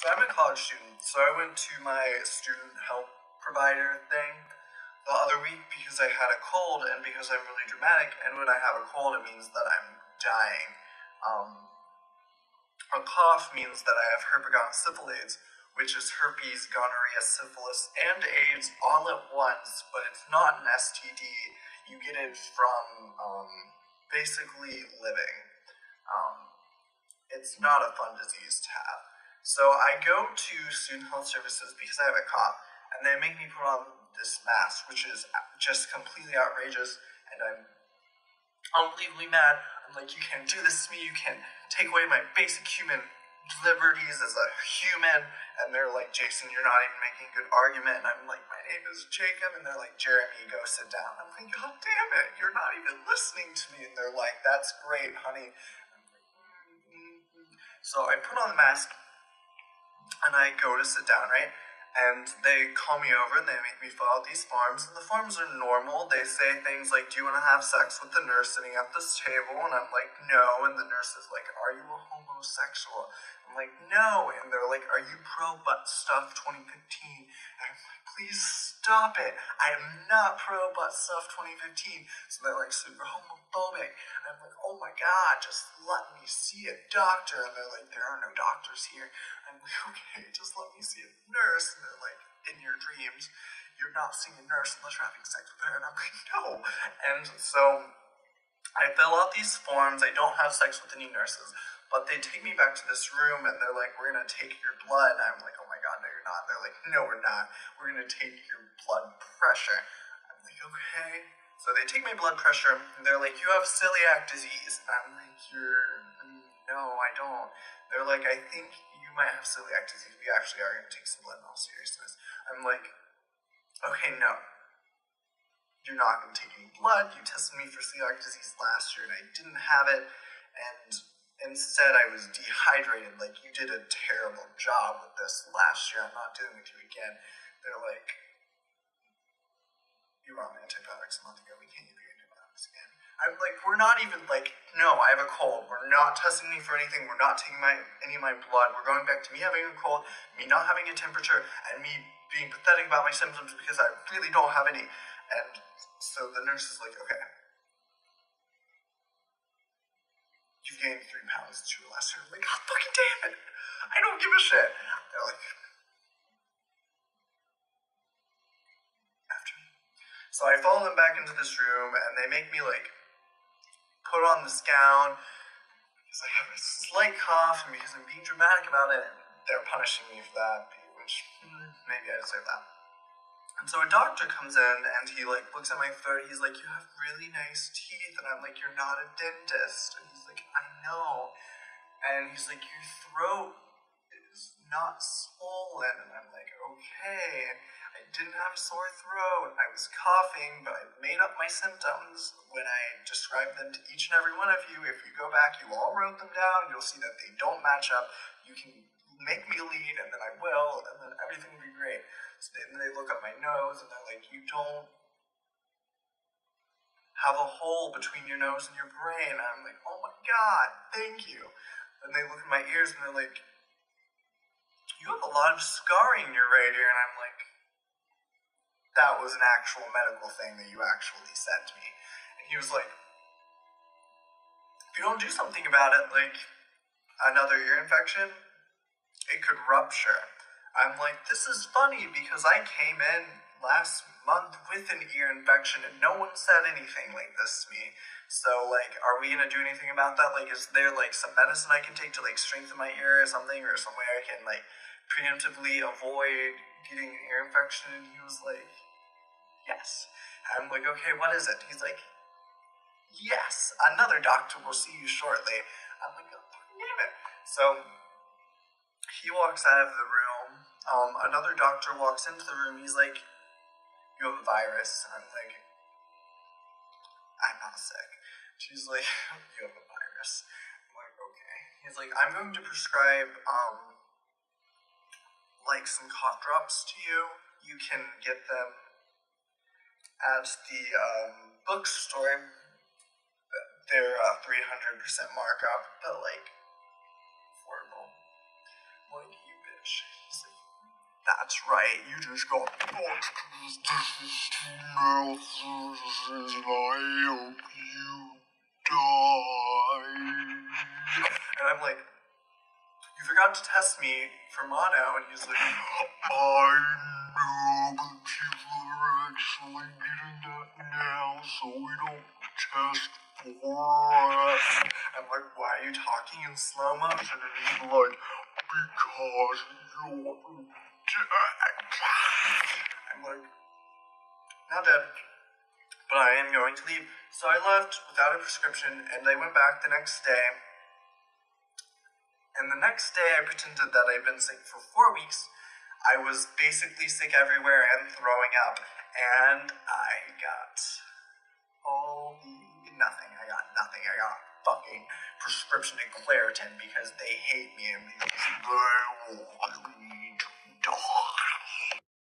So I'm a college student, so I went to my student help provider thing the other week because I had a cold and because I'm really dramatic, and when I have a cold it means that I'm dying. A cough means that I have herpes, which is herpes, gonorrhea, syphilis, and AIDS all at once, but it's not an STD. You get it from basically living. It's not a fun disease to have. So I go to Student Health Services because I have a cough, and they make me put on this mask, which is just completely outrageous, and I'm unbelievably mad. I'm like, you can't do this to me, you can't take away my basic human liberties as a human. And they're like, Jason, you're not even making a good argument. And I'm like, my name is Jacob. And they're like, Jeremy, go sit down. I'm like, God damn it, you're not even listening to me. And they're like, that's great, honey. So I put on the mask and I go to sit down, right? And they call me over and they make me fill out these forms. And the forms are normal. They say things like, do you want to have sex with the nurse sitting at this table? And I'm like, no. And the nurse is like, are you a homosexual? I'm like, no. And they're like, are you pro butt stuff 2015? And I'm like, please stop it. I am not pro butt stuff 2015. So they're like super homophobic. And I'm like, oh my God, just let me see a doctor. And they're like, there are no doctors here. I'm like, okay, just let me see a nurse. And they're like, in your dreams, you're not seeing a nurse unless you're having sex with her. And I'm like, no. And so I fill out these forms. I don't have sex with any nurses. But they take me back to this room and they're like, we're going to take your blood. And I'm like, oh my God, no, you're not. And they're like, no, we're not. We're going to take your blood pressure. I'm like, okay. So they take my blood pressure and they're like, you have celiac disease. And I'm like, no, I don't. They're like, I think you might have celiac disease. We actually are going to take some blood in all seriousness. I'm like, okay, no. You're not going to take any blood. You tested me for celiac disease last year and I didn't have it. And instead, I was dehydrated. Like, you did a terrible job with this last year. I'm not dealing with you again. They're like, you were on antibiotics a month ago. We can't give you antibiotics again. I'm like, we're not even like, no, I have a cold. We're not testing me for anything. We're not taking any of my blood. We're going back to me having a cold, me not having a temperature, and me being pathetic about my symptoms because I really don't have any. And so the nurse is like, okay. You've gained 3 pounds since you were last year. I'm like, God fucking damn it. I don't give a shit. They're like, after me. So I follow them back into this room and they make me like put on this gown because I have a slight cough and because I'm being dramatic about it. They're punishing me for that, which maybe I deserve that. And so a doctor comes in and he like looks at my throat. He's like, you have really nice teeth. And I'm like, you're not a dentist. And he's like, I know. And he's like, your throat is not swollen. And I'm like, okay. And I didn't have a sore throat. I was coughing, but I made up my symptoms when I described them to each and every one of you. If you go back, you all wrote them down. You'll see that they don't match up. You can make me lead, and then I will, and then everything will be great. So then they look at my nose, and they're like, you don't have a hole between your nose and your brain. And I'm like, oh my God, thank you. And they look at my ears, and they're like, you have a lot of scarring in your right ear. And I'm like, that was an actual medical thing that you actually said to me. And he was like, if you don't do something about it, like another ear infection, it could rupture. I'm like, this is funny because I came in last month with an ear infection and no one said anything like this to me. So like, are we gonna do anything about that? Like, is there like some medicine I can take to like strengthen my ear or something, or some way I can like preemptively avoid getting an ear infection? And he was like, yes. I'm like, okay, what is it? He's like, yes, another doctor will see you shortly. I'm like, oh, damn it. So he walks out of the room. Another doctor walks into the room. He's like, you have a virus. And I'm like, I'm not sick. She's like, you have a virus. I'm like, okay. He's like, I'm going to prescribe, like some cough drops to you. You can get them at the, bookstore. They're 300% markup, but like, affordable. Like, you bitch. That's right, you just got boxed with mouths and I hope you die. And I'm like, you forgot to test me for mono, and he's like, I know, but people are actually getting that now, so we don't test for it. I'm like, why are you talking in slow motion? And he's like, because you're dead. I'm like, not dead, but I am going to leave. So I left without a prescription, and I went back the next day. And the next day I pretended that I'd been sick for 4 weeks. I was basically sick everywhere and throwing up. And I got nothing. I got nothing. I got fucking prescription and Claritin because they hate me and because they